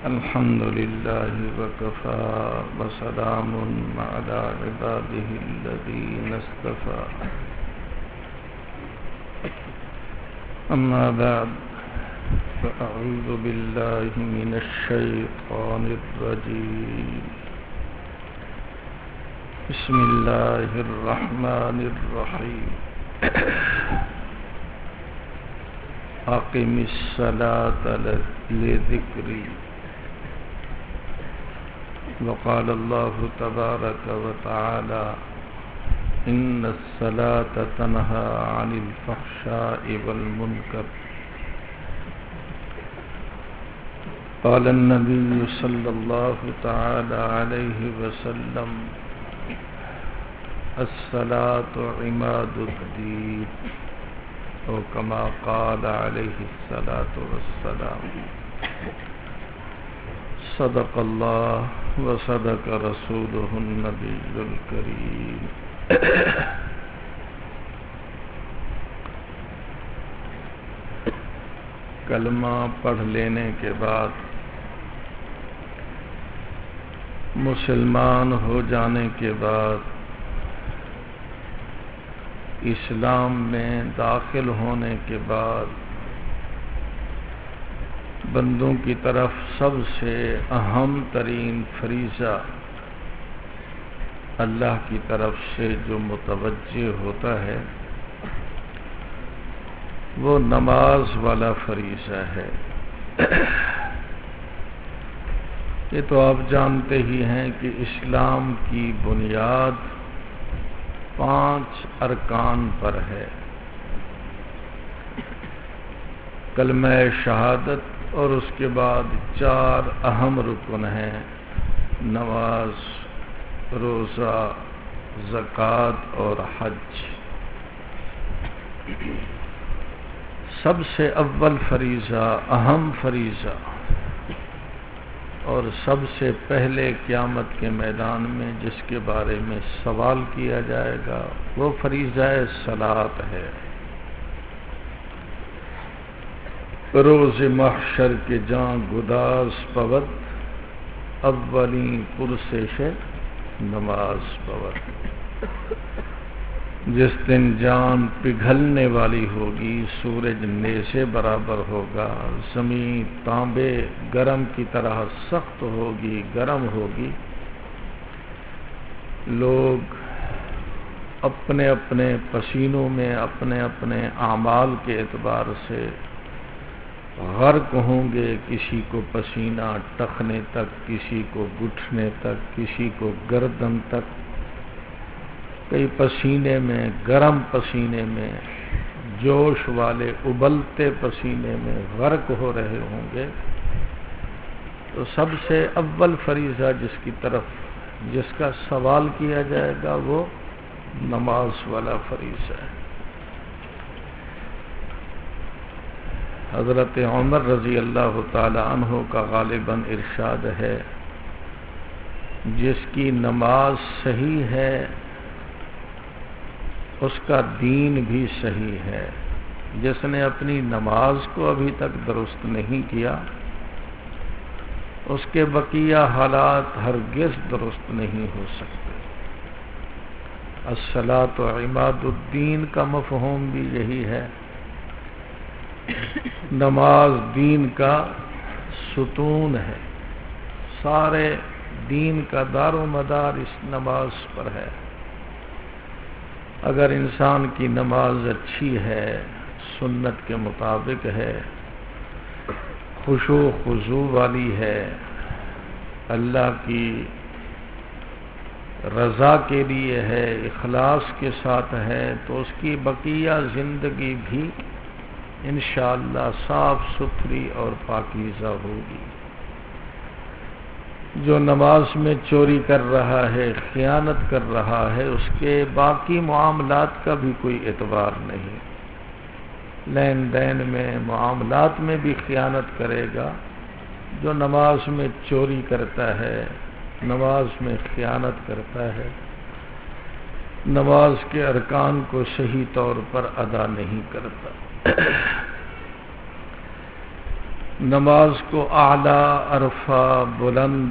الحمد لله وكفى وسلام على عباده الذين اصطفى أما بعد فأعوذ بالله من الشيطان الرجيم بسم الله الرحمن الرحيم أقم الصلاة لذكري وقال الله تبارك وتعالى إن الصلاة تنهى عن الفحشاء والمنكر قال النبي صلى الله تعالى عليه وسلم الصلاة عماد الدين أو كما قال عليه الصلاة والسلام صدق الله وصدق رسوله النبي الكريم کلمہ پڑھ لینے کے بعد مسلمان ہو جانے کے بعد اسلام میں داخل ہونے کے بعد بندوں کی طرف سب سے اہم ترین فریضہ اللہ کی طرف سے جو متوجہ ہوتا ہے وہ نماز والا فریضہ ہے۔ یہ تو آپ جانتے ہی ہیں کہ اسلام کی بنیاد 5 ارکان پر ہے، کلمہ شہادت اور اس کے بعد 4 اہم رکن ہیں، نماز، روزہ، زکوٰۃ اور حج۔ سب سے اول فریضہ، اہم فریضہ اور سب سے پہلے قیامت کے میدان میں جس کے بارے میں سوال کیا جائے گا وہ فریضہ صلاۃ ہے۔ روز محشر کے جاں گداز پود اولین پرسش نماز پود۔ جس دن جان پگھلنے والی ہوگی، سورج نیزے برابر ہوگا، زمین تانبے گرم کی طرح سخت ہوگی، گرم ہوگی، لوگ اپنے اپنے پسینوں میں اپنے اپنے اعمال کے اعتبار سے غرق ہوں گے، کسی کو پسینہ ٹخنے تک، کسی کو گھٹنے تک، کسی کو گردن تک، کئی پسینے میں، گرم پسینے میں، جوش والے ابلتے پسینے میں غرق ہو رہے ہوں گے۔ تو سب سے اول فریضہ جس کا سوال کیا جائے گا وہ نماز والا فریضہ ہے۔ حضرت عمر رضی اللہ تعالی عنہ کا غالباً ارشاد ہے، جس کی نماز صحیح ہے اس کا دین بھی صحیح ہے، جس نے اپنی نماز کو ابھی تک درست نہیں کیا اس کے بقیہ حالات ہرگز درست نہیں ہو سکتے۔ الصلاۃ عماد الدین کا مفہوم بھی یہی ہے، نماز دین کا ستون ہے، سارے دین کا دار و مدار اس نماز پر ہے۔ اگر انسان کی نماز اچھی ہے، سنت کے مطابق ہے، خشوع و خضوع والی ہے، اللہ کی رضا کے لیے ہے، اخلاص کے ساتھ ہے، تو اس کی بقیہ زندگی بھی انشاءاللہ صاف ستھری اور پاکیزہ ہوگی۔ جو نماز میں چوری کر رہا ہے، خیانت کر رہا ہے، اس کے باقی معاملات کا بھی کوئی اعتبار نہیں۔ لین دین میں، معاملات میں بھی خیانت کرے گا۔ جو نماز میں چوری کرتا ہے، نماز میں خیانت کرتا ہے، نماز کے ارکان کو صحیح طور پر ادا نہیں کرتا، نماز کو اعلیٰ، عرفہ، بلند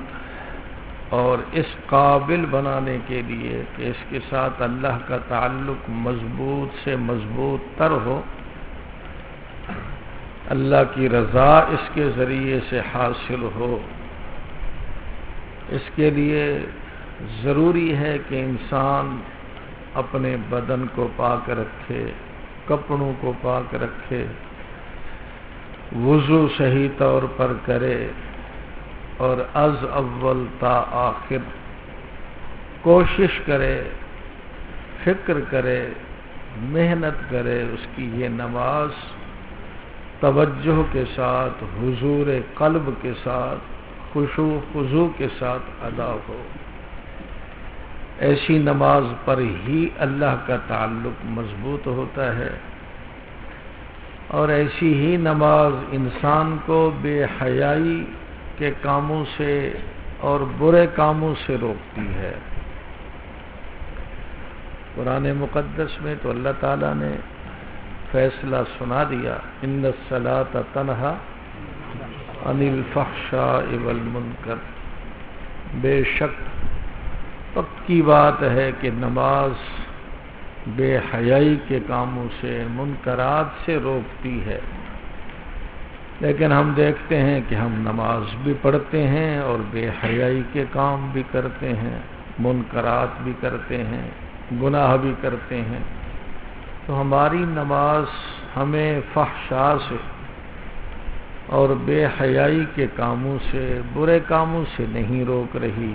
اور اس قابل بنانے کے لیے کہ اس کے ساتھ اللہ کا تعلق مضبوط سے مضبوط تر ہو، اللہ کی رضا اس کے ذریعے سے حاصل ہو، اس کے لیے ضروری ہے کہ انسان اپنے بدن کو پاک رکھے، کپڑوں کو پاک رکھے، وضو صحیح طور پر کرے، اور از اول تا آخر کوشش کرے، فکر کرے، محنت کرے، اس کی یہ نماز توجہ کے ساتھ، حضور قلب کے ساتھ، خشوع خضوع کے ساتھ ادا ہو۔ ایسی نماز پر ہی اللہ کا تعلق مضبوط ہوتا ہے، اور ایسی ہی نماز انسان کو بے حیائی کے کاموں سے اور برے کاموں سے روکتی ہے۔ قرآن مقدس میں تو اللہ تعالیٰ نے فیصلہ سنا دیا، ان الصلاۃ تنہی عن الفحشاء والمنکر، بے شک پکی بات ہے کہ نماز بے حیائی کے کاموں سے، منکرات سے روکتی ہے۔ لیکن ہم دیکھتے ہیں کہ ہم نماز بھی پڑھتے ہیں اور بے حیائی کے کام بھی کرتے ہیں، منکرات بھی کرتے ہیں، گناہ بھی کرتے ہیں۔ تو ہماری نماز ہمیں فحشاء سے اور بے حیائی کے کاموں سے، برے کاموں سے نہیں روک رہی۔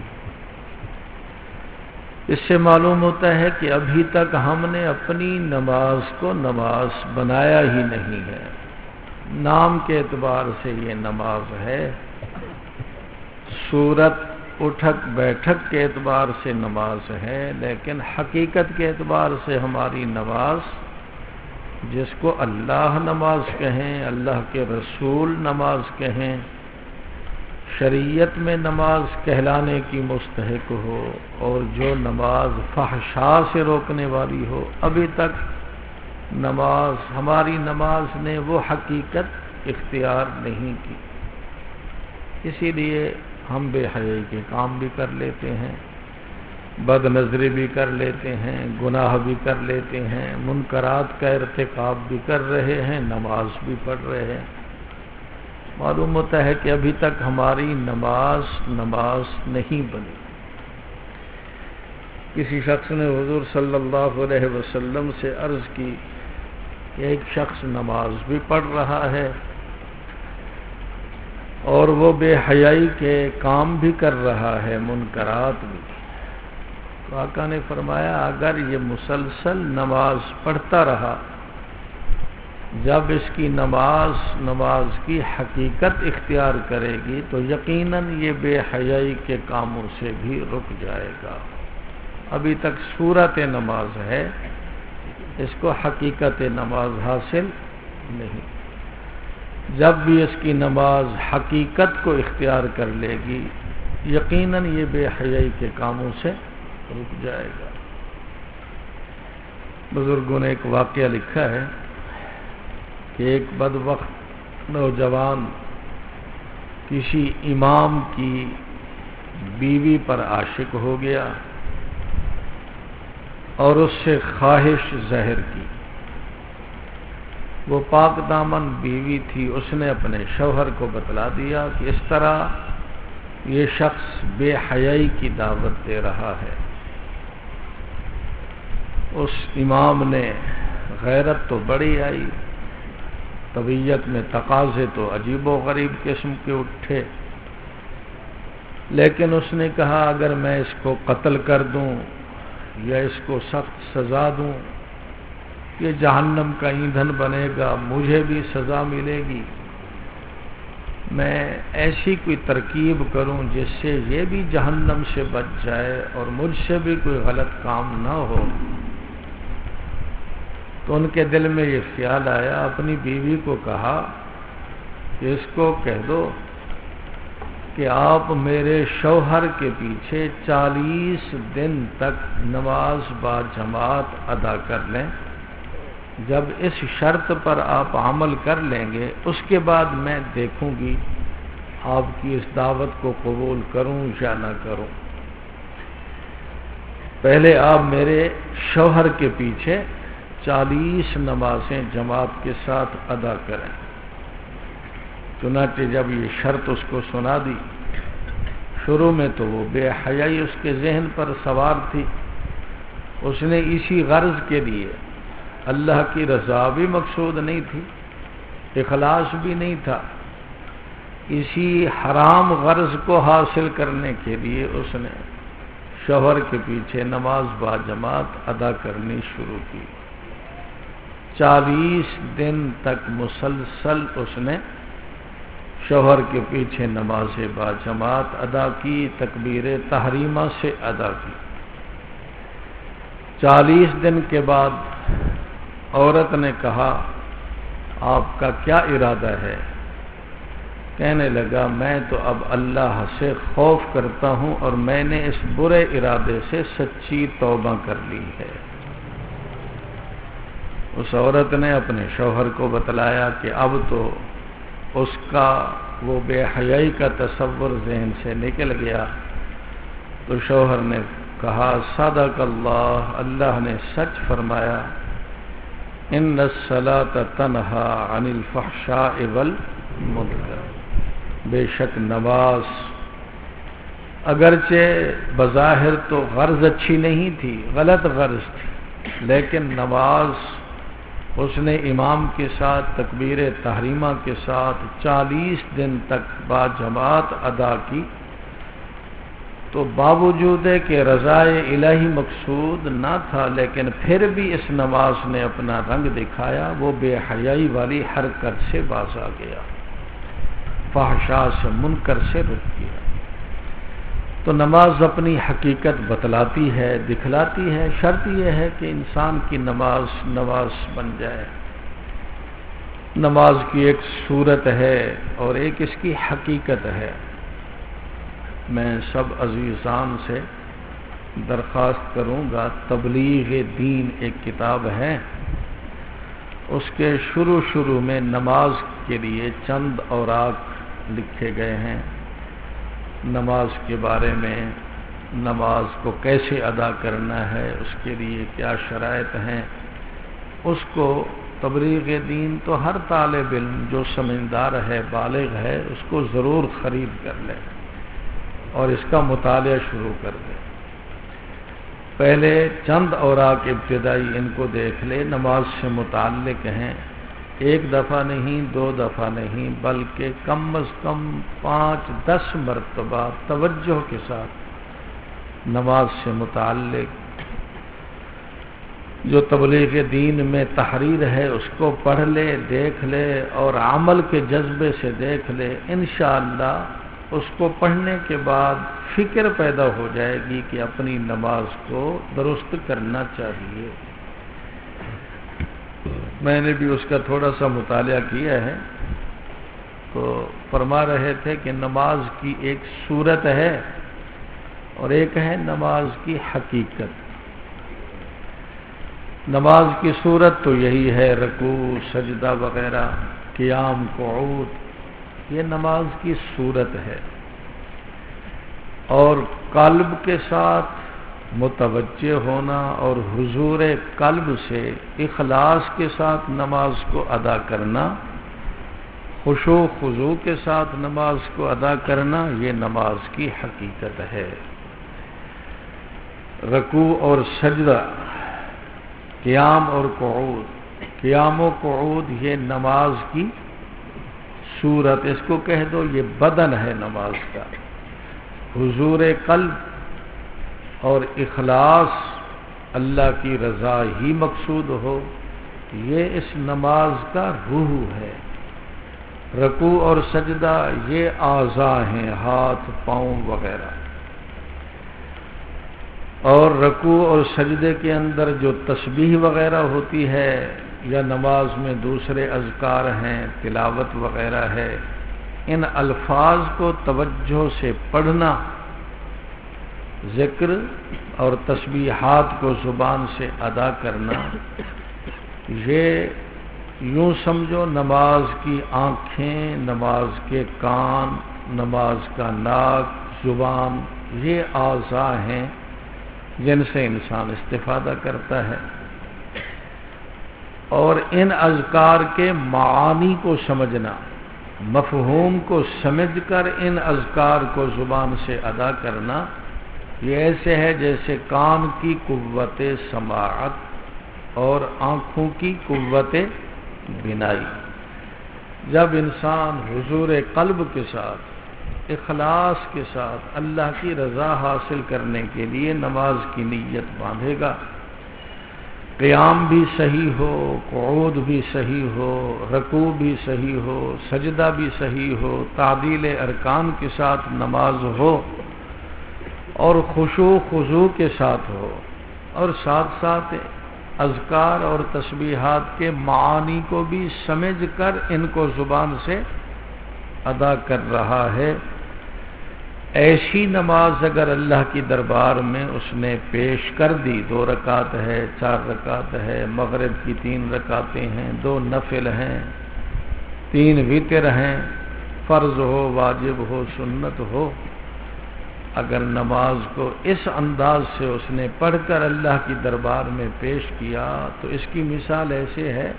اس سے معلوم ہوتا ہے کہ ابھی تک ہم نے اپنی نماز کو نماز بنایا ہی نہیں ہے۔ نام کے اعتبار سے یہ نماز ہے، صورت، اٹھک بیٹھک کے اعتبار سے نماز ہے، لیکن حقیقت کے اعتبار سے ہماری نماز، جس کو اللہ نماز کہیں، اللہ کے رسول نماز کہیں، شریعت میں نماز کہلانے کی مستحق ہو، اور جو نماز فحشاء سے روکنے والی ہو، ابھی تک ہماری نماز نے وہ حقیقت اختیار نہیں کی۔ اسی لیے ہم بے حیائی کے کام بھی کر لیتے ہیں، بد نظری بھی کر لیتے ہیں، گناہ بھی کر لیتے ہیں، منکرات کا ارتکاب بھی کر رہے ہیں، نماز بھی پڑھ رہے ہیں۔ معلوم ہوتا ہے کہ ابھی تک ہماری نماز نہیں بنی۔ کسی شخص نے حضور صلی اللہ علیہ وسلم سے عرض کی کہ ایک شخص نماز بھی پڑھ رہا ہے اور وہ بے حیائی کے کام بھی کر رہا ہے، منکرات بھی۔ تو آقا نے فرمایا اگر یہ مسلسل نماز پڑھتا رہا، جب اس کی نماز کی حقیقت اختیار کرے گی تو یقیناً یہ بے حیائی کے کاموں سے بھی رک جائے گا۔ ابھی تک صورت نماز ہے، اس کو حقیقت نماز حاصل نہیں۔ جب بھی اس کی نماز حقیقت کو اختیار کر لے گی، یقیناً یہ بے حیائی کے کاموں سے رک جائے گا۔ بزرگوں نے ایک واقعہ لکھا ہے کہ ایک بدبخت نوجوان کسی امام کی بیوی پر عاشق ہو گیا اور اس سے خواہش ظاہر کی۔ وہ پاک دامن بیوی تھی، اس نے اپنے شوہر کو بتلا دیا کہ اس طرح یہ شخص بے حیائی کی دعوت دے رہا ہے۔ اس امام نے غیرت تو بڑی آئی، طبیعت میں تقاضے تو عجیب و غریب قسم کے اٹھے، لیکن اس نے کہا اگر میں اس کو قتل کر دوں یا اس کو سخت سزا دوں، یہ جہنم کا ایندھن بنے گا، مجھے بھی سزا ملے گی، میں ایسی کوئی ترکیب کروں جس سے یہ بھی جہنم سے بچ جائے اور مجھ سے بھی کوئی غلط کام نہ ہو۔ تو ان کے دل میں یہ خیال آیا، اپنی بیوی کو کہا کہ اس کو کہہ دو کہ آپ میرے شوہر کے پیچھے 40 دن تک نماز با جماعت ادا کر لیں۔ جب اس شرط پر آپ عمل کر لیں گے اس کے بعد میں دیکھوں گی آپ کی اس دعوت کو قبول کروں یا نہ کروں۔ پہلے آپ میرے شوہر کے پیچھے 40 نمازیں جماعت کے ساتھ ادا کریں۔ چنانچہ جب یہ شرط اس کو سنا دی، شروع میں تو وہ بے حیائی اس کے ذہن پر سوار تھی، اس نے اسی غرض کے لیے، اللہ کی رضا بھی مقصود نہیں تھی، اخلاص بھی نہیں تھا، اسی حرام غرض کو حاصل کرنے کے لیے اس نے شوہر کے پیچھے نماز با جماعت ادا کرنی شروع کی۔ 40 دن تک مسلسل اس نے شوہر کے پیچھے نماز با جماعت ادا کی، تکبیر تحریمہ سے ادا کی۔ 40 دن کے بعد عورت نے کہا آپ کا کیا ارادہ ہے؟ کہنے لگا میں تو اب اللہ سے خوف کرتا ہوں اور میں نے اس برے ارادے سے سچی توبہ کر لی ہے۔ اس عورت نے اپنے شوہر کو بتلایا کہ اب تو اس کا وہ بے حیائی کا تصور ذہن سے نکل گیا۔ تو شوہر نے کہا صدق اللہ، اللہ نے سچ فرمایا، ان الصلاۃ تنہی عن الفحشاء والمنکر، بے شک نماز اگرچہ بظاہر تو غرض اچھی نہیں تھی، غلط غرض تھی، لیکن نماز اس نے امام کے ساتھ تکبیر تحریمہ کے ساتھ 40 دن تک با جماعت ادا کی، تو باوجود کہ رضائے الہی مقصود نہ تھا لیکن پھر بھی اس نماز نے اپنا رنگ دکھایا، وہ بے حیائی والی حرکت سے باز آ گیا، فحشاء سے منکر سے رک گیا۔ تو نماز اپنی حقیقت بتلاتی ہے، دکھلاتی ہے، شرط یہ ہے کہ انسان کی نماز بن جائے۔ نماز کی ایک صورت ہے اور ایک اس کی حقیقت ہے۔ میں سب عزیزان سے درخواست کروں گا، تبلیغ دین ایک کتاب ہے، اس کے شروع میں نماز کے لیے چند اوراق لکھے گئے ہیں، نماز کے بارے میں، نماز کو کیسے ادا کرنا ہے، اس کے لیے کیا شرائط ہیں، اس کو تبلیغ دین تو ہر طالب علم جو سمجھدار ہے، بالغ ہے، اس کو ضرور خرید کر لے اور اس کا مطالعہ شروع کر دے۔ پہلے چند اوراق ابتدائی ان کو دیکھ لے، نماز سے متعلق ہیں، ایک دفعہ نہیں، 2 دفعہ نہیں، بلکہ کم از کم 5-10 مرتبہ توجہ کے ساتھ نماز سے متعلق جو تبلیغ دین میں تحریر ہے اس کو پڑھ لے، دیکھ لے اور عمل کے جذبے سے دیکھ لے، انشاءاللہ اس کو پڑھنے کے بعد فکر پیدا ہو جائے گی کہ اپنی نماز کو درست کرنا چاہیے۔ میں نے بھی اس کا تھوڑا سا مطالعہ کیا ہے، تو فرما رہے تھے کہ نماز کی ایک صورت ہے اور ایک ہے نماز کی حقیقت۔ نماز کی صورت تو یہی ہے، رکوع، سجدہ وغیرہ، قیام، قعود، یہ نماز کی صورت ہے، اور قلب کے ساتھ متوجہ ہونا اور حضور قلب سے اخلاص کے ساتھ نماز کو ادا کرنا، خشوع خضوع کے ساتھ نماز کو ادا کرنا، یہ نماز کی حقیقت ہے۔ رکوع اور سجدہ، قیام اور قعود، قیام و قعود یہ نماز کی صورت، اس کو کہہ دو یہ بدن ہے نماز کا۔ حضور قلب اور اخلاص، اللہ کی رضا ہی مقصود ہو، یہ اس نماز کا روح ہے۔ رکوع اور سجدہ یہ اعضاء ہیں، ہاتھ پاؤں وغیرہ، اور رکوع اور سجدے کے اندر جو تسبیح وغیرہ ہوتی ہے یا نماز میں دوسرے اذکار ہیں، تلاوت وغیرہ ہے، ان الفاظ کو توجہ سے پڑھنا، ذکر اور تسبیحات کو زبان سے ادا کرنا، یہ یوں سمجھو نماز کی آنکھیں، نماز کے کان، نماز کا ناک، زبان، یہ اعضاء ہیں جن سے انسان استفادہ کرتا ہے، اور ان اذکار کے معانی کو سمجھنا، مفہوم کو سمجھ کر ان اذکار کو زبان سے ادا کرنا، یہ ایسے ہے جیسے کان کی قوت سماعت اور آنکھوں کی قوت بینائی۔ جب انسان حضور قلب کے ساتھ، اخلاص کے ساتھ اللہ کی رضا حاصل کرنے کے لیے نماز کی نیت باندھے گا، قیام بھی صحیح ہو، قعود بھی صحیح ہو، رکوع بھی صحیح ہو، سجدہ بھی صحیح ہو، تعدیل ارکان کے ساتھ نماز ہو، اور خشوع خضوع کے ساتھ ہو، اور ساتھ ساتھ اذکار اور تسبیحات کے معانی کو بھی سمجھ کر ان کو زبان سے ادا کر رہا ہے، ایسی نماز اگر اللہ کی دربار میں اس نے پیش کر دی، 2 رکعت ہے، 4 رکعت ہے، مغرب کی 3 رکعتیں ہیں، 2 نفل ہیں، 3 وتر ہیں، فرض ہو، واجب ہو، سنت ہو، اگر نماز کو اس انداز سے اس نے پڑھ کر اللہ کی دربار میں پیش کیا تو اس کی مثال ایسے ہے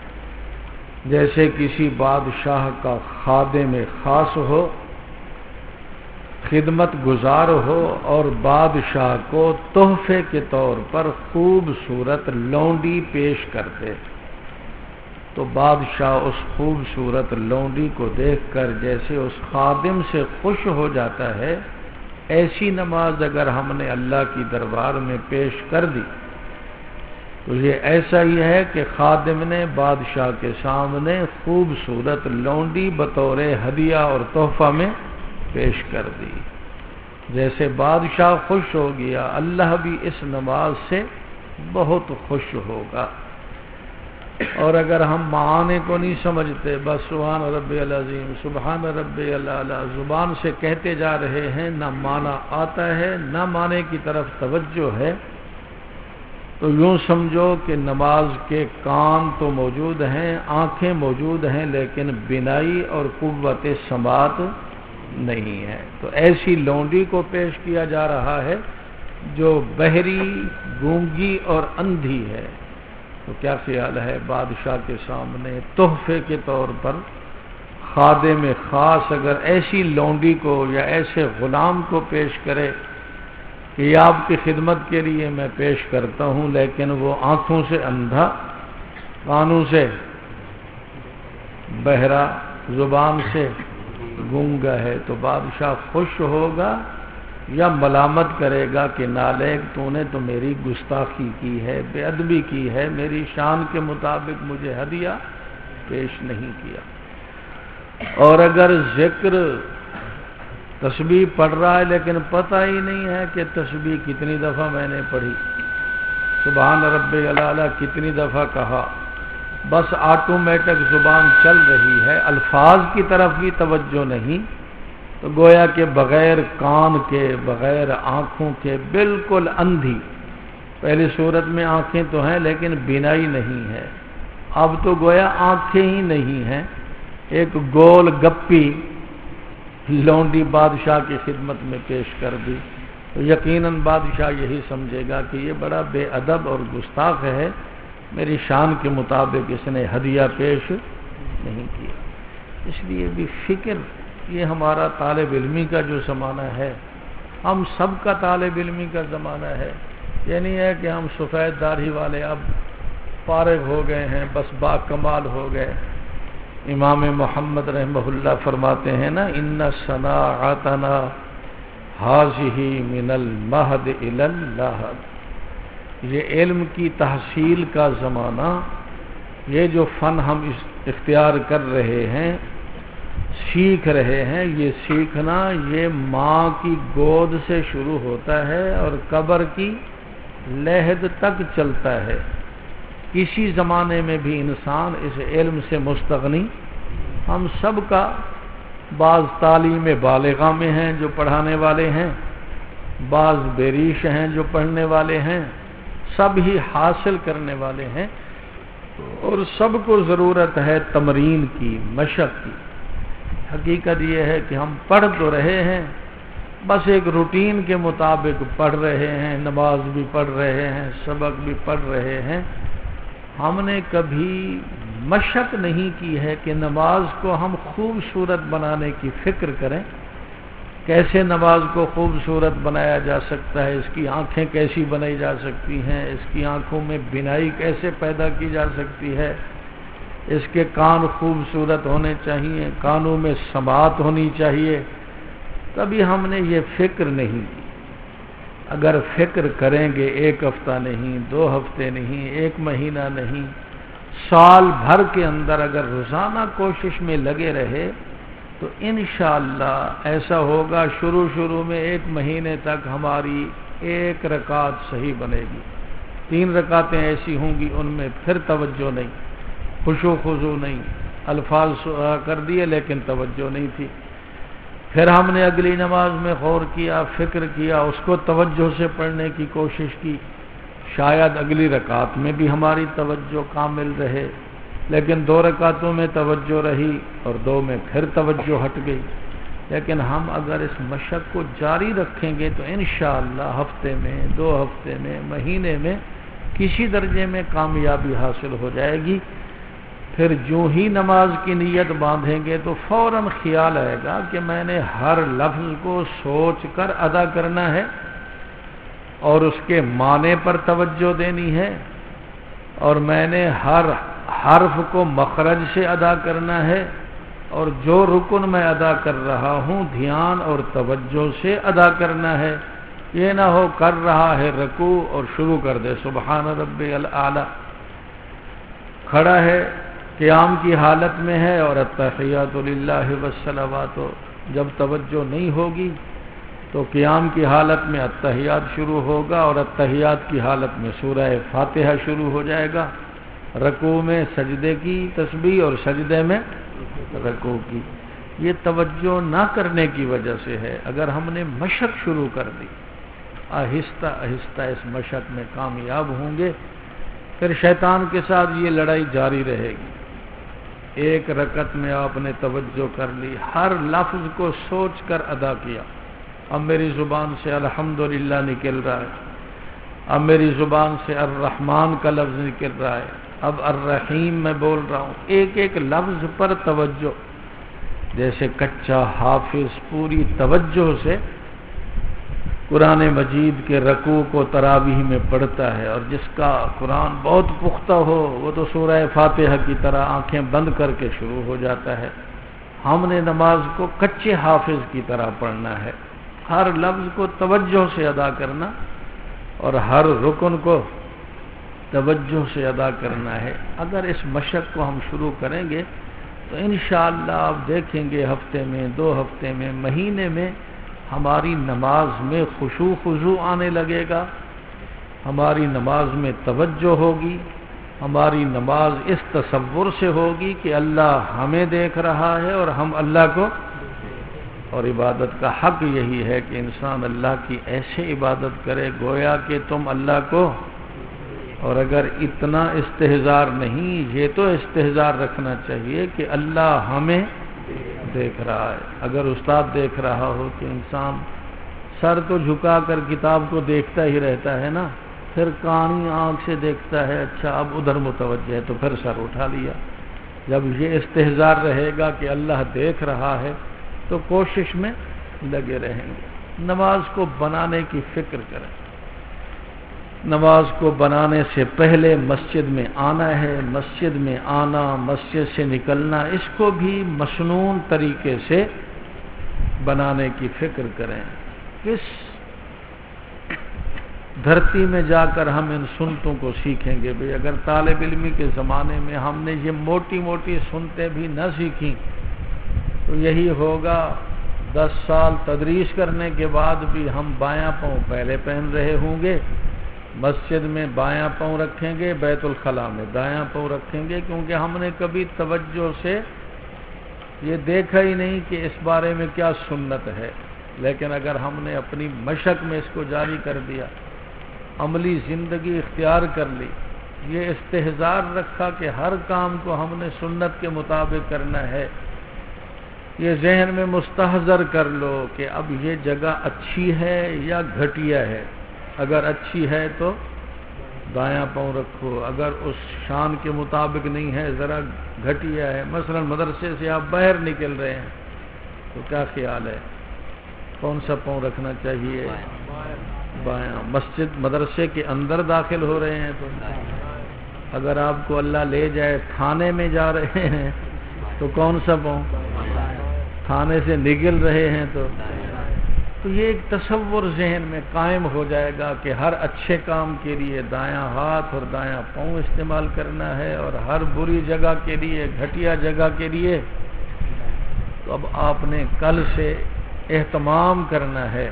جیسے کسی بادشاہ کا خادم خاص ہو، خدمت گزار ہو، اور بادشاہ کو تحفے کے طور پر خوبصورت لونڈی پیش کرتے، تو بادشاہ اس خوبصورت لونڈی کو دیکھ کر جیسے اس خادم سے خوش ہو جاتا ہے، ایسی نماز اگر ہم نے اللہ کی دربار میں پیش کر دی تو یہ ایسا ہی ہے کہ خادم نے بادشاہ کے سامنے خوبصورت لونڈی بطور ہدیہ اور تحفہ میں پیش کر دی، جیسے بادشاہ خوش ہو گیا، اللہ بھی اس نماز سے بہت خوش ہوگا۔ اور اگر ہم معانی کو نہیں سمجھتے، بس سبحان ربی العظیم، سبحان ربی الاعلی زبان سے کہتے جا رہے ہیں، نہ معنی آتا ہے نہ معنی کی طرف توجہ ہے، تو یوں سمجھو کہ نماز کے کان تو موجود ہیں، آنکھیں موجود ہیں، لیکن بینائی اور قوت سماعت نہیں ہے۔ تو ایسی لونڈی کو پیش کیا جا رہا ہے جو بہری، گونگی اور اندھی ہے، تو کیا خیال ہے بادشاہ کے سامنے تحفے کے طور پر خادم خاص اگر ایسی لونڈی کو یا ایسے غلام کو پیش کرے کہ یہ آپ کی خدمت کے لیے میں پیش کرتا ہوں، لیکن وہ آنکھوں سے اندھا، کانوں سے بہرا، زبان سے گونگا ہے، تو بادشاہ خوش ہوگا یا ملامت کرے گا کہ نالائق تو نے تو میری گستاخی کی ہے، بے ادبی کی ہے، میری شان کے مطابق مجھے ہدیہ پیش نہیں کیا۔ اور اگر ذکر تسبیح پڑھ رہا ہے لیکن پتہ ہی نہیں ہے کہ تسبیح کتنی دفعہ میں نے پڑھی، سبحان ربی الاعلی کتنی دفعہ کہا، بس آٹومیٹک زبان چل رہی ہے، الفاظ کی طرف بھی توجہ نہیں، تو گویا کہ بغیر کان کے، بغیر آنکھوں کے، بالکل اندھی۔ پہلی صورت میں آنکھیں تو ہیں لیکن بینائی نہیں ہے، اب تو گویا آنکھیں ہی نہیں ہیں، ایک گول گپی لونڈی بادشاہ کی خدمت میں پیش کر دی، تو یقیناً بادشاہ یہی سمجھے گا کہ یہ بڑا بے ادب اور گستاخ ہے، میری شان کے مطابق اس نے ہدیہ پیش نہیں کیا۔ اس لیے بھی فکر، یہ ہمارا طالب علمی کا جو زمانہ ہے، ہم سب کا طالب علمی کا زمانہ ہے، یہ نہیں ہے کہ ہم سفید داڑھی والے اب فارغ ہو گئے ہیں، بس با کمال ہو گئے۔ امام محمد رحمہ اللہ فرماتے ہیں نا، ان صناعتنا ہذہ من المہد الی اللحد، یہ علم کی تحصیل کا زمانہ، یہ جو فن ہم اختیار کر رہے ہیں، سیکھ رہے ہیں، یہ سیکھنا یہ ماں کی گود سے شروع ہوتا ہے اور قبر کی لحد تک چلتا ہے۔ کسی زمانے میں بھی انسان اس علم سے مستغنی، ہم سب کا بعض تعلیم بالغہ میں ہیں جو پڑھانے والے ہیں، بعض بیریش ہیں جو پڑھنے والے ہیں، سب ہی حاصل کرنے والے ہیں، اور سب کو ضرورت ہے تمرین کی، مشق کی۔ حقیقت یہ ہے کہ ہم پڑھ تو رہے ہیں، بس ایک روٹین کے مطابق پڑھ رہے ہیں، نماز بھی پڑھ رہے ہیں، سبق بھی پڑھ رہے ہیں۔ ہم نے کبھی مشق نہیں کی ہے کہ نماز کو ہم خوبصورت بنانے کی فکر کریں، کیسے نماز کو خوبصورت بنایا جا سکتا ہے، اس کی آنکھیں کیسی بنائی جا سکتی ہیں، اس کی آنکھوں میں بینائی کیسے پیدا کی جا سکتی ہے، اس کے کان خوبصورت ہونے چاہیے، کانوں میں سماعت ہونی چاہیے۔ کبھی ہم نے یہ فکر نہیں کی۔ اگر فکر کریں گے ایک ہفتہ نہیں، 2 ہفتے نہیں، 1 مہینہ نہیں، سال بھر کے اندر اگر روزانہ کوشش میں لگے رہے تو انشاءاللہ ایسا ہوگا، شروع میں 1 مہینے تک ہماری 1 رکعت صحیح بنے گی، 3 رکعتیں ایسی ہوں گی ان میں پھر توجہ نہیں، خشوع خضوع نہیں، الفاظ کر دیے لیکن توجہ نہیں تھی۔ پھر ہم نے اگلی نماز میں غور کیا، فکر کیا، اس کو توجہ سے پڑھنے کی کوشش کی، شاید اگلی رکعت میں بھی ہماری توجہ کامل رہے، لیکن 2 رکعتوں میں توجہ رہی اور 2 میں پھر توجہ ہٹ گئی۔ لیکن ہم اگر اس مشق کو جاری رکھیں گے تو انشاءاللہ ہفتے میں، 2 ہفتے میں، مہینے میں کسی درجے میں کامیابی حاصل ہو جائے گی۔ پھر جو ہی نماز کی نیت باندھیں گے تو فوراً خیال آئے گا کہ میں نے ہر لفظ کو سوچ کر ادا کرنا ہے اور اس کے معنی پر توجہ دینی ہے، اور میں نے ہر حرف کو مخرج سے ادا کرنا ہے، اور جو رکن میں ادا کر رہا ہوں دھیان اور توجہ سے ادا کرنا ہے۔ یہ نہ ہو کر رہا ہے رکوع اور شروع کر دے سبحان ربی الاعلی، کھڑا ہے قیام کی حالت میں ہے اور التحیات للہ والصلوات، جب توجہ نہیں ہوگی تو قیام کی حالت میں التحیات شروع ہوگا اور التحیات کی حالت میں سورہ فاتحہ شروع ہو جائے گا، رکوع میں سجدے کی تسبیح اور سجدے میں رکوع کی۔ یہ توجہ نہ کرنے کی وجہ سے ہے۔ اگر ہم نے مشق شروع کر دی، آہستہ آہستہ اس مشق میں کامیاب ہوں گے، پھر شیطان کے ساتھ یہ لڑائی جاری رہے گی۔ 1 رکعت میں آپ نے توجہ کر لی، ہر لفظ کو سوچ کر ادا کیا، اب میری زبان سے الحمدللہ نکل رہا ہے، اب میری زبان سے الرحمن کا لفظ نکل رہا ہے، اب الرحیم میں بول رہا ہوں، ایک لفظ پر توجہ، جیسے کچا حافظ پوری توجہ سے قرآن مجید کے رکوع کو تراویح میں پڑھتا ہے، اور جس کا قرآن بہت پختہ ہو وہ تو سورہ فاتحہ کی طرح آنکھیں بند کر کے شروع ہو جاتا ہے۔ ہم نے نماز کو کچے حافظ کی طرح پڑھنا ہے، ہر لفظ کو توجہ سے ادا کرنا اور ہر رکن کو توجہ سے ادا کرنا ہے۔ اگر اس مشق کو ہم شروع کریں گے تو انشاءاللہ آپ دیکھیں گے ہفتے میں، 2 ہفتے میں، مہینے میں ہماری نماز میں خشوع خضوع آنے لگے گا، ہماری نماز میں توجہ ہوگی، ہماری نماز اس تصور سے ہوگی کہ اللہ ہمیں دیکھ رہا ہے اور ہم اللہ کو، اور عبادت کا حق یہی ہے کہ انسان اللہ کی ایسے عبادت کرے گویا کہ تم اللہ کو، اور اگر اتنا استحضار نہیں، یہ تو استحضار رکھنا چاہیے کہ اللہ ہمیں دیکھ رہا ہے۔ اگر استاد دیکھ رہا ہو تو انسان سر تو جھکا کر کتاب کو دیکھتا ہی رہتا ہے نا، پھر کانی آنکھ سے دیکھتا ہے، اچھا اب ادھر متوجہ ہے تو پھر سر اٹھا لیا۔ جب یہ استحضار رہے گا کہ اللہ دیکھ رہا ہے تو کوشش میں لگے رہیں گے۔ نماز کو بنانے کی فکر کریں، نماز کو بنانے سے پہلے مسجد میں آنا ہے، مسجد میں آنا، مسجد سے نکلنا، اس کو بھی مسنون طریقے سے بنانے کی فکر کریں۔ کس دھرتی میں جا کر ہم ان سنتوں کو سیکھیں گے؟ بھئی اگر طالب علمی کے زمانے میں ہم نے یہ موٹی موٹی سنتیں بھی نہ سیکھیں تو تو یہی ہوگا 10 سال تدریس کرنے کے بعد بھی ہم بایاں پاؤں پہلے پہن رہے ہوں گے، مسجد میں بایاں پاؤں رکھیں گے، بیت الخلاء میں دایاں پاؤں رکھیں گے، کیونکہ ہم نے کبھی توجہ سے یہ دیکھا ہی نہیں کہ اس بارے میں کیا سنت ہے۔ لیکن اگر ہم نے اپنی مشق میں اس کو جاری کر دیا، عملی زندگی اختیار کر لی، یہ استحضار رکھا کہ ہر کام کو ہم نے سنت کے مطابق کرنا ہے، یہ ذہن میں مستحضر کر لو کہ اب یہ جگہ اچھی ہے یا گھٹیا ہے۔ اگر اچھی ہے تو دایاں پاؤں رکھو، اگر اس شان کے مطابق نہیں ہے، ذرا گھٹیا ہے، مثلا مدرسے سے آپ باہر نکل رہے ہیں تو کیا خیال ہے، کون سا پاؤں رکھنا چاہیے؟ بایاں۔ مسجد مدرسے کے اندر داخل ہو رہے ہیں تو اگر آپ کو اللہ لے جائے تھانے میں جا رہے ہیں تو کون سا پاؤں؟ تھانے سے نکل رہے ہیں تو یہ ایک تصور ذہن میں قائم ہو جائے گا کہ ہر اچھے کام کے لیے دایاں ہاتھ اور دایاں پاؤں استعمال کرنا ہے، اور ہر بری جگہ کے لیے، گھٹیا جگہ کے لیے تو اب آپ نے کل سے اہتمام کرنا ہے۔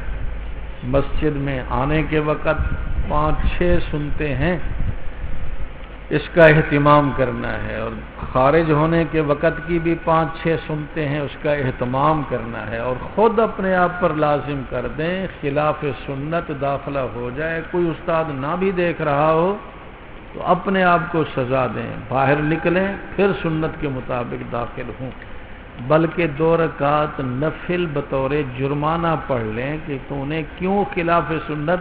مسجد میں آنے کے وقت 5-6 سنتے ہیں، اس کا اہتمام کرنا ہے، اور خارج ہونے کے وقت کی بھی 5-6 سنتے ہیں، اس کا اہتمام کرنا ہے، اور خود اپنے آپ پر لازم کر دیں خلاف سنت داخلہ ہو جائے، کوئی استاد نہ بھی دیکھ رہا ہو تو اپنے آپ کو سزا دیں، باہر نکلیں پھر سنت کے مطابق داخل ہوں، بلکہ 2 رکعت نفل بطور جرمانہ پڑھ لیں کہ تو نے کیوں خلاف سنت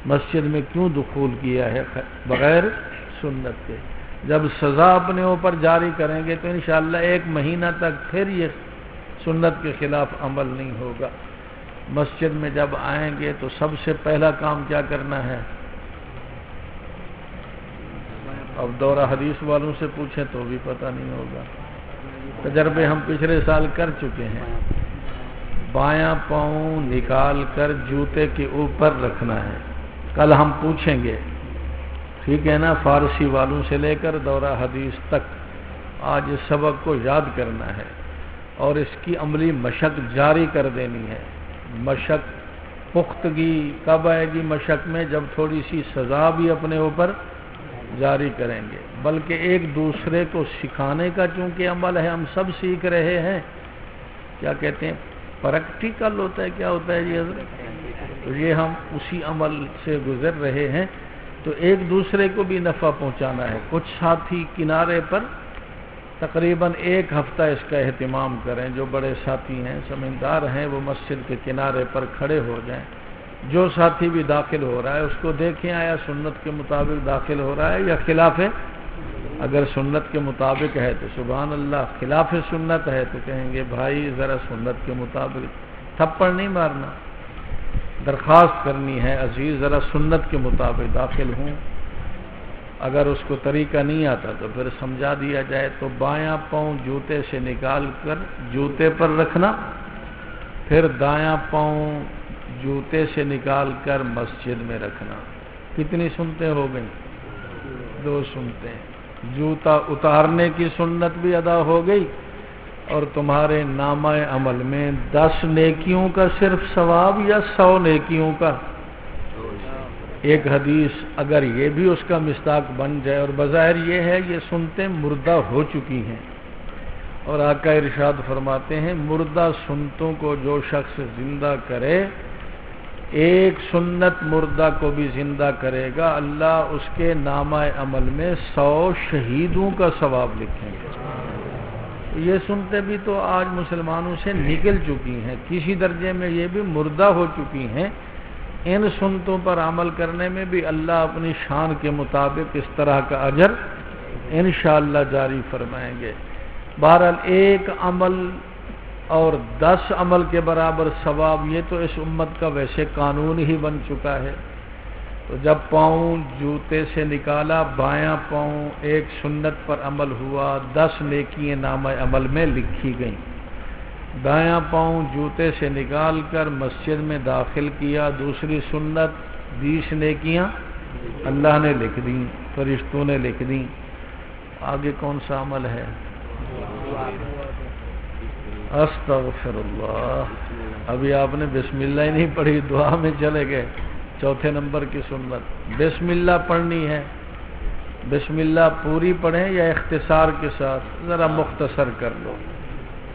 مسجد میں کیوں دخول کیا ہے بغیر سنت کے۔ جب سزا اپنے اوپر جاری کریں گے تو انشاءاللہ 1 مہینہ تک پھر یہ سنت کے خلاف عمل نہیں ہوگا۔ مسجد میں جب آئیں گے تو سب سے پہلا کام کیا کرنا ہے؟ اب دورہ حدیث والوں سے پوچھیں تو بھی پتہ نہیں ہوگا، تجربے ہم پچھلے سال کر چکے ہیں۔ بایاں پاؤں نکال کر جوتے کے اوپر رکھنا ہے، کل ہم پوچھیں گے، ٹھیک ہے نا؟ فارسی والوں سے لے کر دورہ حدیث تک آج اس سبق کو یاد کرنا ہے اور اس کی عملی مشق جاری کر دینی ہے۔ مشق پختگی کب آئے گی؟ مشق میں جب تھوڑی سی سزا بھی اپنے اوپر جاری کریں گے، بلکہ ایک دوسرے کو سکھانے کا چونکہ عمل ہے، ہم سب سیکھ رہے ہیں، کیا کہتے ہیں پریکٹیکل ہوتا ہے، کیا ہوتا ہے جی حضرت؟ تو یہ ہم اسی عمل سے گزر رہے ہیں، تو ایک دوسرے کو بھی نفع پہنچانا ہے۔ کچھ ساتھی کنارے پر تقریباً 1 ہفتہ اس کا اہتمام کریں، جو بڑے ساتھی ہیں سمجھدار ہیں وہ مسجد کے کنارے پر کھڑے ہو جائیں، جو ساتھی بھی داخل ہو رہا ہے اس کو دیکھیں آیا سنت کے مطابق داخل ہو رہا ہے یا خلاف ہے۔ اگر سنت کے مطابق ہے تو سبحان اللہ، خلاف سنت ہے تو کہیں گے بھائی ذرا سنت کے مطابق، تھپڑ نہیں مارنا، درخواست کرنی ہے عزیز ذرا سنت کے مطابق داخل ہوں۔ اگر اس کو طریقہ نہیں آتا تو پھر سمجھا دیا جائے۔ تو بایاں پاؤں جوتے سے نکال کر جوتے پر رکھنا، پھر دایاں پاؤں جوتے سے نکال کر مسجد میں رکھنا۔ کتنی سنتیں ہو گئیں؟ 2 سنتیں۔ جوتا اتارنے کی سنت بھی ادا ہو گئی، اور تمہارے نامہ عمل میں 10 نیکیوں کا صرف ثواب یا 100 نیکیوں کا؟ ایک حدیث اگر یہ بھی اس کا مصداق بن جائے، اور بظاہر یہ ہے یہ سنتیں مردہ ہو چکی ہیں، اور آقا ارشاد فرماتے ہیں مردہ سنتوں کو جو شخص زندہ کرے، ایک سنت مردہ کو بھی زندہ کرے گا، اللہ اس کے نامہ عمل میں 100 شہیدوں کا ثواب لکھیں گے۔ یہ سنتیں بھی تو آج مسلمانوں سے نکل چکی ہیں، کسی درجے میں یہ بھی مردہ ہو چکی ہیں۔ ان سنتوں پر عمل کرنے میں بھی اللہ اپنی شان کے مطابق اس طرح کا اجر انشاءاللہ جاری فرمائیں گے۔ بہرحال 1 عمل اور 10 عمل کے برابر ثواب، یہ تو اس امت کا ویسے قانون ہی بن چکا ہے۔ تو جب پاؤں جوتے سے نکالا، بایاں پاؤں ایک سنت پر عمل ہوا، 10 نیکیاں نامہ عمل میں لکھی گئیں۔ دایاں پاؤں جوتے سے نکال کر مسجد میں داخل کیا، دوسری سنت 20 نیکیاں اللہ نے لکھ دیں، فرشتوں نے لکھ دیں۔ آگے کون سا عمل ہے؟ استغفر اللہ، ابھی آپ نے بسم اللہ ہی نہیں پڑھی، دعا میں چلے گئے۔ چوتھے نمبر کی سنت بسم اللہ پڑھنی ہے۔ بسم اللہ پوری پڑھیں یا اختصار کے ساتھ؟ ذرا مختصر کر لو،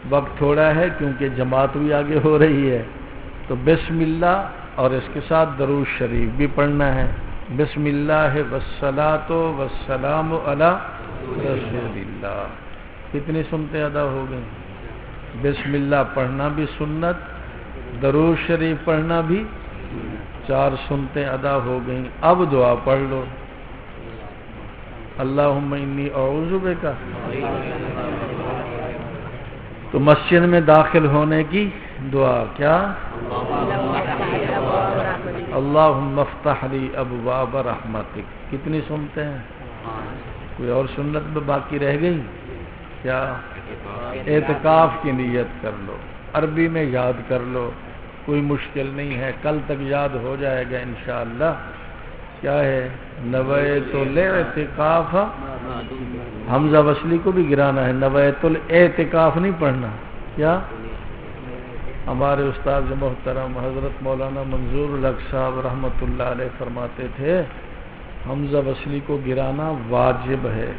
وقت تھوڑا ہے کیونکہ جماعت بھی آگے ہو رہی ہے، تو بسم اللہ اور اس کے ساتھ درود شریف بھی پڑھنا ہے۔ بسم اللہ والصلاۃ والسلام علی رسول اللہ۔ کتنی سنتیں ادا ہو گئیں؟ بسم اللہ پڑھنا بھی سنت، درود شریف پڑھنا بھی، 4 سنتیں ادا ہو گئیں۔ اب دعا پڑھ لو، اللہم انی اعوذ بک۔ تو مسجد میں داخل ہونے کی دعا کیا؟ اللہم افتح لی ابواب رحمتک۔ کتنی سنتے ہیں؟ کوئی اور سنت میں باقی رہ گئی کیا؟ اعتکاف کی نیت کر لو، عربی میں یاد کر لو، کوئی مشکل نہیں ہے، کل تک یاد ہو جائے گا انشاءاللہ۔ کیا ہے؟ نویت الاعتکاف، حمزہ وصلی کو بھی گرانا ہے، نویت الاعتکاف نہیں پڑھنا۔ کیا؟ ہمارے استاد محترم حضرت مولانا منظور الحق صاحب رحمۃ اللہ علیہ فرماتے تھے حمزہ وصلی کو گرانا واجب ہے،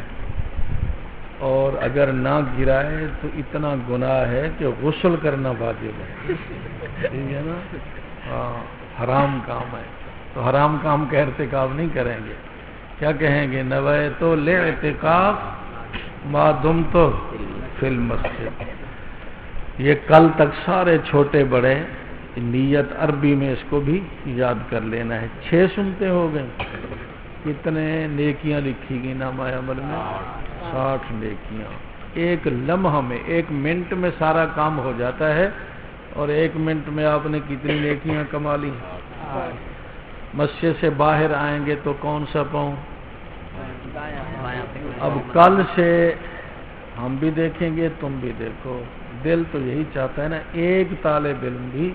اور اگر نہ گرائے تو اتنا گناہ ہے کہ غسل کرنا واجب ہے، ٹھیک ہے نا؟ ہاں، حرام کام ہے، تو حرام کام کا ارتکاب نہیں کریں گے۔ کیا کہیں گے؟ نویت الاعتکاف ما دمت فی المسجد۔ یہ کل تک سارے چھوٹے بڑے نیت عربی میں اس کو بھی یاد کر لینا ہے۔ 6 سنتے ہو گئے۔ کتنے نیکیاں لکھی گئی نامہ عمل میں؟ 60 نیکیاں۔ ایک لمحہ میں، 1 منٹ میں سارا کام ہو جاتا ہے، اور 1 منٹ میں آپ نے کتنی نیکیاں کما لی؟ مسجد سے باہر آئیں گے تو کون سا پاؤں؟ اب کل سے ہم بھی دیکھیں گے، تم بھی دیکھو، دل تو یہی چاہتا ہے نا، ایک طالب علم بھی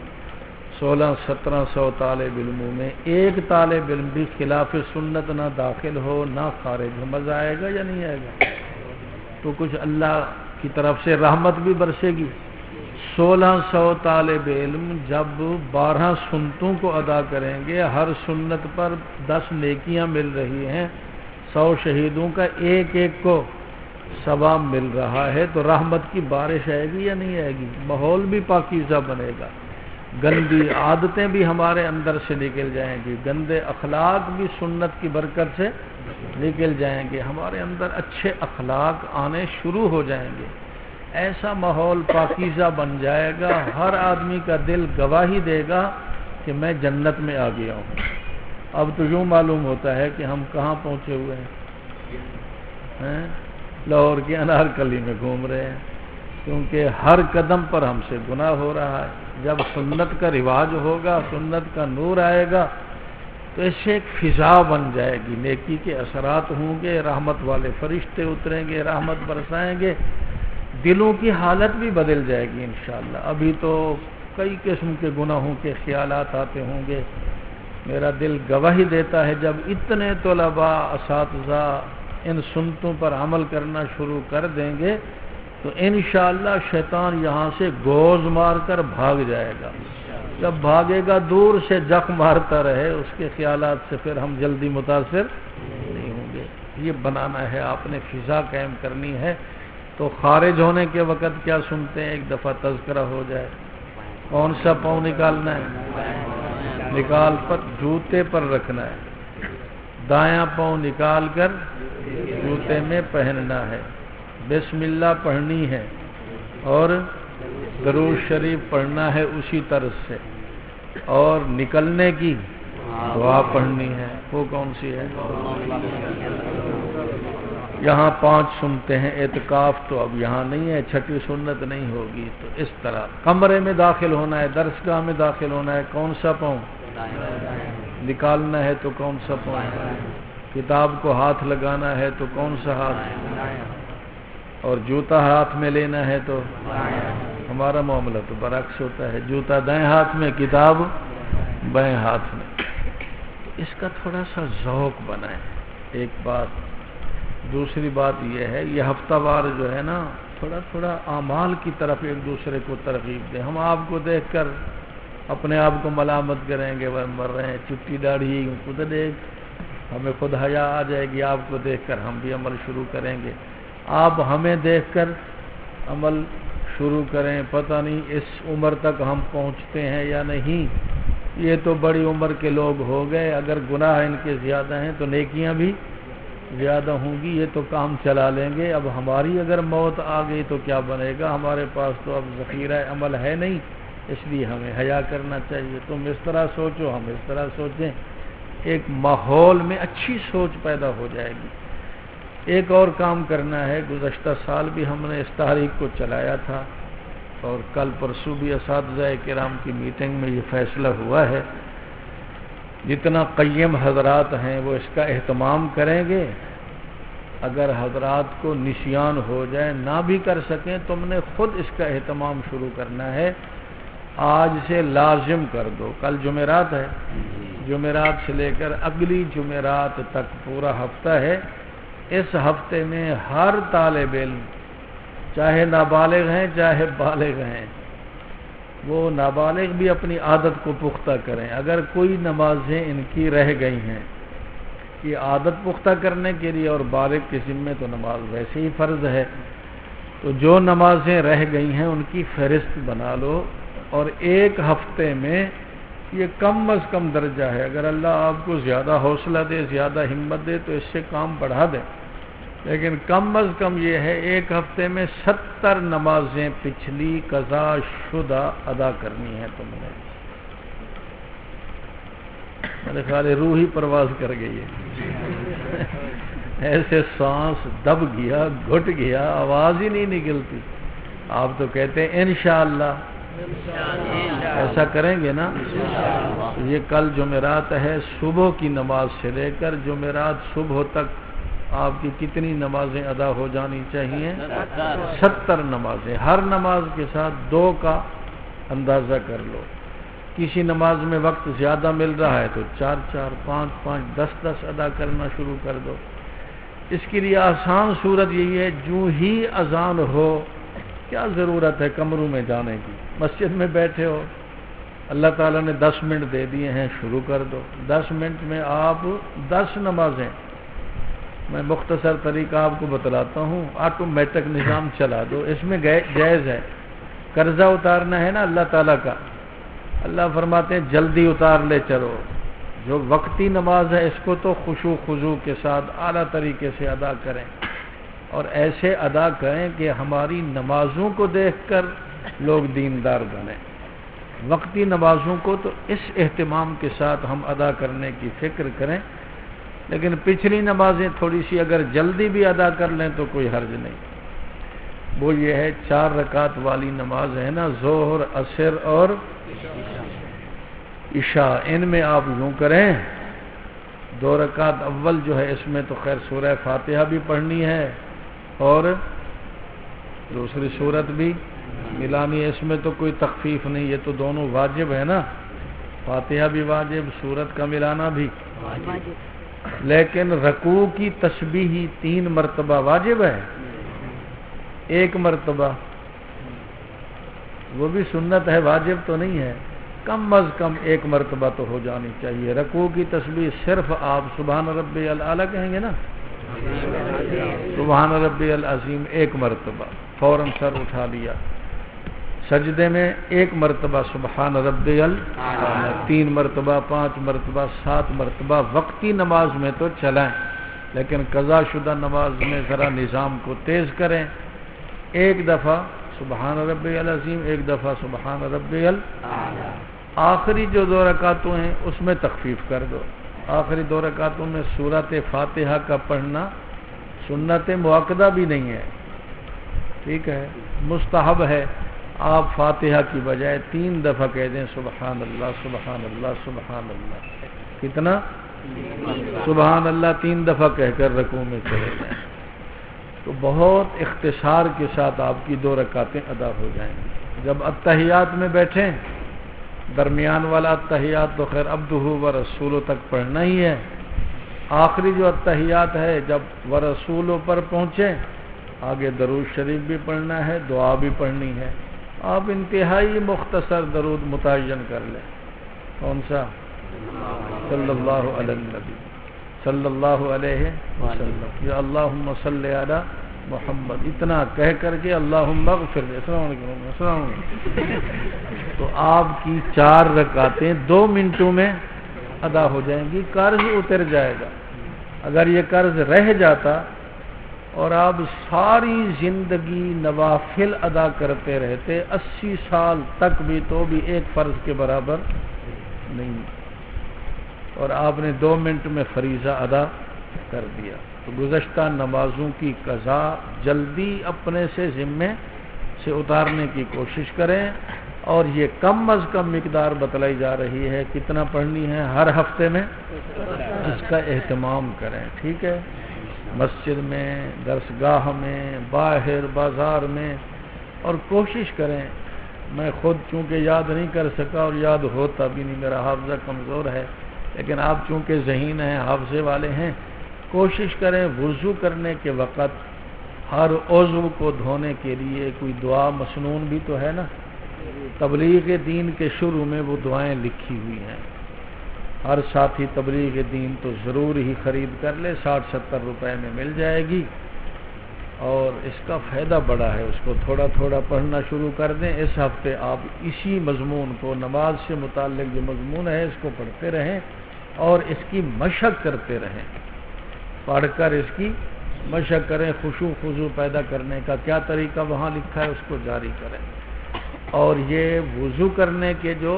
1600-1700 طالب علموں میں ایک طالب علم بھی خلاف سنت نہ داخل ہو نہ خارج ہو، مزہ آئے گا یا نہیں آئے گا؟ تو کچھ اللہ کی طرف سے رحمت بھی برسے گی۔ 1600 طالب علم جب 12 سنتوں کو ادا کریں گے، ہر سنت پر 10 نیکیاں مل رہی ہیں، 100 شہیدوں کا ایک ایک کو ثواب مل رہا ہے، تو رحمت کی بارش آئے گی یا نہیں آئے گی؟ ماحول بھی پاکیزہ بنے گا، گندی عادتیں بھی ہمارے اندر سے نکل جائیں گی، گندے اخلاق بھی سنت کی برکت سے نکل جائیں گے، ہمارے اندر اچھے اخلاق آنے شروع ہو جائیں گے، ایسا ماحول پاکیزہ بن جائے گا، ہر آدمی کا دل گواہی دے گا کہ میں جنت میں آ گیا ہوں۔ اب تو یوں معلوم ہوتا ہے کہ ہم کہاں پہنچے ہوئے ہیں؟ لاہور کے انارکلی میں گھوم رہے ہیں، کیونکہ ہر قدم پر ہم سے گناہ ہو رہا ہے۔ جب سنت کا رواج ہوگا، سنت کا نور آئے گا، تو اس سے ایک فضا بن جائے گی، نیکی کے اثرات ہوں گے، رحمت والے فرشتے اتریں گے، رحمت برسائیں گے، دلوں کی حالت بھی بدل جائے گی انشاءاللہ۔ ابھی تو کئی قسم کے گناہوں کے خیالات آتے ہوں گے، میرا دل گواہی دیتا ہے جب اتنے طلباء اساتذہ ان سنتوں پر عمل کرنا شروع کر دیں گے تو انشاءاللہ شیطان یہاں سے گوز مار کر بھاگ جائے گا۔ جب بھاگے گا دور سے جک مارتا رہے، اس کے خیالات سے پھر ہم جلدی متاثر نہیں ہوں گے۔ یہ بنانا ہے، آپ نے فضا قائم کرنی ہے۔ تو خارج ہونے کے وقت کیا سنتے ہیں؟ ایک دفعہ تذکرہ ہو جائے۔ کون سا پاؤں نکالنا ہے؟ نکال پر جوتے پر رکھنا ہے، دایاں پاؤں نکال کر جوتے میں پہننا ہے، بسم اللہ پڑھنی ہے، اور درود شریف پڑھنا ہے اسی طرز سے، اور نکلنے کی دعا پڑھنی ہے۔ وہ کون سی ہے؟ یہاں 5 سنتے ہیں، اعتکاف تو اب یہاں نہیں ہے، 6ٹھی سنت نہیں ہوگی۔ تو اس طرح کمرے میں داخل ہونا ہے، درسگاہ میں داخل ہونا ہے، کون سا پاؤں نکالنا ہے تو کون سا پاؤں، کتاب کو ہاتھ لگانا ہے تو کون سا ہاتھ، اور جوتا ہاتھ میں لینا ہے تو ہمارا معاملہ تو برعکس ہوتا ہے، جوتا دائیں ہاتھ میں، کتاب بائیں ہاتھ میں۔ اس کا تھوڑا سا ذوق بنائیں، ایک بات۔ دوسری بات یہ ہے، یہ ہفتہ وار جو ہے نا تھوڑا تھوڑا اعمال کی طرف ایک دوسرے کو ترغیب دیں. ہم آپ کو دیکھ کر اپنے آپ کو ملامت کریں گے وہ مر رہے ہیں چٹی داڑھی خود دیکھ, ہمیں خود حیا آ جائے گی آپ کو دیکھ کر, ہم بھی عمل شروع کریں گے. آپ ہمیں دیکھ کر عمل شروع کریں. پتہ نہیں اس عمر تک ہم پہنچتے ہیں یا نہیں, یہ تو بڑی عمر کے لوگ ہو گئے, اگر گناہ ان کے زیادہ ہیں تو نیکیاں بھی زیادہ ہوں گی, یہ تو کام چلا لیں گے. اب ہماری اگر موت آ گئی تو کیا بنے گا؟ ہمارے پاس تو اب ذخیرہ عمل ہے نہیں, اس لیے ہمیں حیا کرنا چاہیے. تم اس طرح سوچو, ہم اس طرح سوچیں, ایک ماحول میں اچھی سوچ پیدا ہو جائے گی. ایک اور کام کرنا ہے. گزشتہ سال بھی ہم نے اس تحریک کو چلایا تھا اور کل پرسوں بھی اساتذہ کرام کی میٹنگ میں یہ فیصلہ ہوا ہے, جتنا قیم حضرات ہیں وہ اس کا اہتمام کریں گے. اگر حضرات کو نسیان ہو جائے, نہ بھی کر سکیں, تم نے خود اس کا اہتمام شروع کرنا ہے. آج سے لازم کر دو. کل جمعرات ہے, جمعرات سے لے کر اگلی جمعرات تک پورا ہفتہ ہے. اس ہفتے میں ہر طالب علم, چاہے نابالغ ہیں چاہے بالغ ہیں, وہ نابالغ بھی اپنی عادت کو پختہ کریں. اگر کوئی نمازیں ان کی رہ گئی ہیں, یہ عادت پختہ کرنے کے لیے, اور بالغ کے ذمے تو نماز ویسے ہی فرض ہے, تو جو نمازیں رہ گئی ہیں ان کی فہرست بنا لو. اور ایک ہفتے میں یہ کم از کم درجہ ہے. اگر اللہ آپ کو زیادہ حوصلہ دے, زیادہ ہمت دے تو اس سے کام بڑھا دے, لیکن کم از کم یہ ہے ایک ہفتے میں 70 نمازیں پچھلی قضا شدہ ادا کرنی ہے تم نے. میرے خیال ہے روح ہی پرواز کر گئی ہے. ایسے سانس دب گیا, گھٹ گیا, آواز ہی نہیں نکلتی. آپ تو کہتے ہیں انشاءاللہ, ایسا کریں گے نا. یہ کل جمعرات ہے, صبح کی نماز سے لے کر جمعرات صبح تک آپ کی کتنی نمازیں ادا ہو جانی چاہیے؟ 70 نمازیں. ہر نماز کے ساتھ 2 کا اندازہ کر لو. کسی نماز میں وقت زیادہ مل رہا ہے تو 4 5 10 ادا کرنا شروع کر دو. اس کے لیے آسان صورت یہی ہے, جو ہی اذان ہو, کیا ضرورت ہے کمروں میں جانے کی؟ مسجد میں بیٹھے ہو, اللہ تعالیٰ نے 10 منٹ دے دیے ہیں, شروع کر دو. 10 منٹ میں آپ 10 نمازیں. میں مختصر طریقہ آپ کو بتلاتا ہوں, آٹومیٹک نظام چلا دو, اس میں جائز ہے. قرضہ اتارنا ہے نا اللہ تعالیٰ کا, اللہ فرماتے ہیں جلدی اتار لے چلو. جو وقتی نماز ہے اس کو تو خشوع خضوع کے ساتھ اعلیٰ طریقے سے ادا کریں, اور ایسے ادا کریں کہ ہماری نمازوں کو دیکھ کر لوگ دیندار بنیں. وقتی نمازوں کو تو اس اہتمام کے ساتھ ہم ادا کرنے کی فکر کریں, لیکن پچھلی نمازیں تھوڑی سی اگر جلدی بھی ادا کر لیں تو کوئی حرج نہیں. وہ یہ ہے 4 رکعت والی نماز ہے نا, ظہر, عصر اور عشاء, ان میں آپ یوں کریں. 2 رکعت اول جو ہے اس میں تو خیر سورہ فاتحہ بھی پڑھنی ہے اور دوسری سورت بھی ملانی ہے, اس میں تو کوئی تخفیف نہیں, یہ تو دونوں واجب ہے نا, فاتحہ بھی واجب, سورت کا ملانا بھی. لیکن رکوع کی تسبیح 3 مرتبہ واجب ہے, 1 مرتبہ وہ بھی سنت ہے, واجب تو نہیں ہے. کم از کم 1 مرتبہ تو ہو جانی چاہیے. رکوع کی تسبیح صرف آپ سبحان ربی الاعلی کہیں گے نا, سبحان ربی العظیم 1 مرتبہ, فوراً سر اٹھا لیا. سجدے میں 1 مرتبہ سبحان ربی الاعلی, 3 مرتبہ, 5 مرتبہ, 7 مرتبہ. وقتی نماز میں تو چلائیں, لیکن قضا شدہ نماز میں ذرا نظام کو تیز کریں. 1 دفعہ سبحان ربی العظیم, 1 دفعہ سبحان ربی الاعلی. آخری جو 2 رکعتوں ہیں اس میں تخفیف کر دو. آخری 2 رکعتوں میں سورۃ فاتحہ کا پڑھنا سنت مؤکدہ بھی نہیں ہے, ٹھیک ہے, مستحب ہے. آپ فاتحہ کی بجائے 3 دفعہ کہہ دیں سبحان اللہ سبحان اللہ سبحان اللہ. کتنا؟ سبحان اللہ 3 دفعہ کہہ کر رکوع میں چلے جائیں, تو بہت اختصار کے ساتھ آپ کی 2 رکعتیں ادا ہو جائیں گی. جب اتحیات میں بیٹھیں, درمیان والا اتحیات تو خیر عبدہ و رسولہ تک پڑھنا ہی ہے. آخری جو اتحیات ہے جب و رسولہ پر پہنچیں آگے درود شریف بھی پڑھنا ہے، دعا بھی پڑھنی ہے۔ آپ انتہائی مختصر درود متعین کر لیں۔ کون سا؟ صلی اللہ علیہ النبی صلی اللہ علیہ وسلم، یا اللہم صلی علی محمد، اتنا کہہ کر کے اللہم اغفر لي، السلام علیکم السلام علیکم، تو آپ کی 4 رکعتیں 2 منٹوں میں ادا ہو جائیں گی، قرض اتر جائے گا۔ اگر یہ قرض رہ جاتا اور آپ ساری زندگی نوافل ادا کرتے رہتے 80 سال تک بھی، تو بھی ایک فرض کے برابر نہیں، اور آپ نے 2 منٹ میں فریضہ ادا کر دیا۔ تو گزشتہ نمازوں کی قضا جلدی اپنے سے ذمے سے اتارنے کی کوشش کریں، اور یہ کم از کم مقدار بتلائی جا رہی ہے کتنا پڑھنی ہے ہر ہفتے میں، اس کا اہتمام کریں، ٹھیک ہے؟ مسجد میں، درسگاہ میں، باہر بازار میں، اور کوشش کریں۔ میں خود چونکہ یاد نہیں کر سکا اور یاد ہوتا بھی نہیں، میرا حافظہ کمزور ہے، لیکن آپ چونکہ ذہین ہیں، حافظے والے ہیں، کوشش کریں وضو کرنے کے وقت ہر عضو کو دھونے کے لیے کوئی دعا مسنون بھی تو ہے نا، تبلیغ دین کے شروع میں وہ دعائیں لکھی ہوئی ہیں، ہر ساتھی تبلیغ دین تو ضرور ہی خرید کر لے، 60-70 روپے میں مل جائے گی، اور اس کا فائدہ بڑا ہے، اس کو تھوڑا تھوڑا پڑھنا شروع کر دیں۔ اس ہفتے آپ اسی مضمون کو، نماز سے متعلق جو مضمون ہے، اس کو پڑھتے رہیں اور اس کی مشق کرتے رہیں، پڑھ کر اس کی مشق کریں، خشوع خضوع پیدا کرنے کا کیا طریقہ وہاں لکھا ہے اس کو جاری کریں، اور یہ وضو کرنے کے جو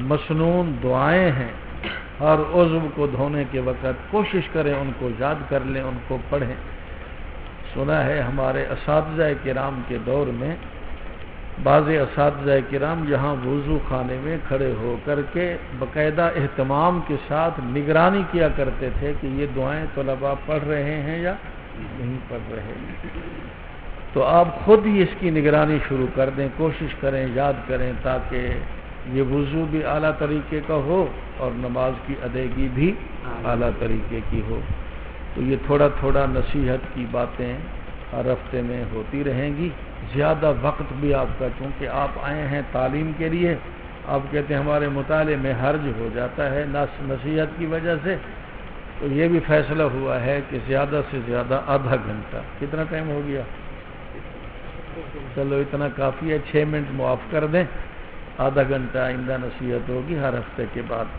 مسنون دعائیں ہیں ہر عضو کو دھونے کے وقت، کوشش کریں ان کو یاد کر لیں، ان کو پڑھیں۔ سنا ہے ہمارے اساتذہ کرام کے دور میں بعض اساتذہ کرام یہاں وضو خانے میں کھڑے ہو کر کے باقاعدہ اہتمام کے ساتھ نگرانی کیا کرتے تھے کہ یہ دعائیں طلباء پڑھ رہے ہیں یا نہیں پڑھ رہے ہیں۔ تو آپ خود ہی اس کی نگرانی شروع کر دیں، کوشش کریں، یاد کریں، تاکہ یہ وضو بھی اعلیٰ طریقے کا ہو اور نماز کی ادائیگی بھی اعلیٰ طریقے کی ہو۔ تو یہ تھوڑا تھوڑا نصیحت کی باتیں ہر ہفتے میں ہوتی رہیں گی۔ زیادہ وقت بھی آپ کا، چونکہ آپ آئے ہیں تعلیم کے لیے، آپ کہتے ہیں ہمارے مطالعے میں حرج ہو جاتا ہے نصیحت کی وجہ سے، تو یہ بھی فیصلہ ہوا ہے کہ زیادہ سے زیادہ آدھا گھنٹہ، کتنا ٹائم ہو گیا؟ چلو اتنا کافی ہے، 6 منٹ معاف کر دیں، آدھا گھنٹہ آئندہ نصیحت ہوگی ہر ہفتے کے بعد۔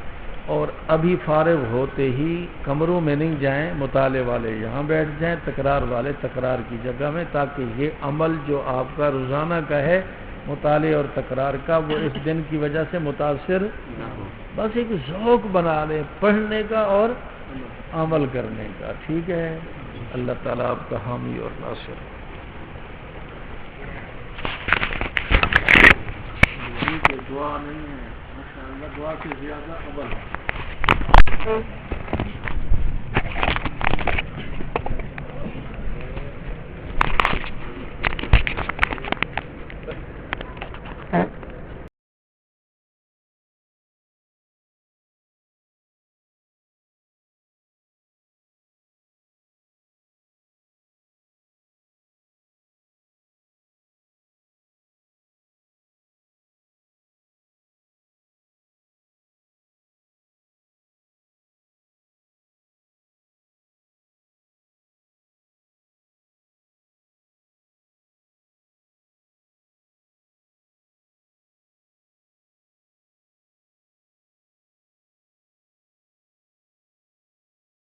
اور ابھی فارغ ہوتے ہی کمروں میں نہیں جائیں، مطالعے والے یہاں بیٹھ جائیں، تکرار والے تکرار کی جگہ میں، تاکہ یہ عمل جو آپ کا روزانہ کا ہے مطالعے اور تکرار کا، وہ اس دن کی وجہ سے متاثر نہ ہو، بس ایک ذوق بنا لیں پڑھنے کا اور عمل کرنے کا، ٹھیک ہے؟ اللہ تعالیٰ آپ کا حامی اور ناصر۔ دعا نہیں ہے، ماشاءاللہ دعا سے زیادہ عمل ہے۔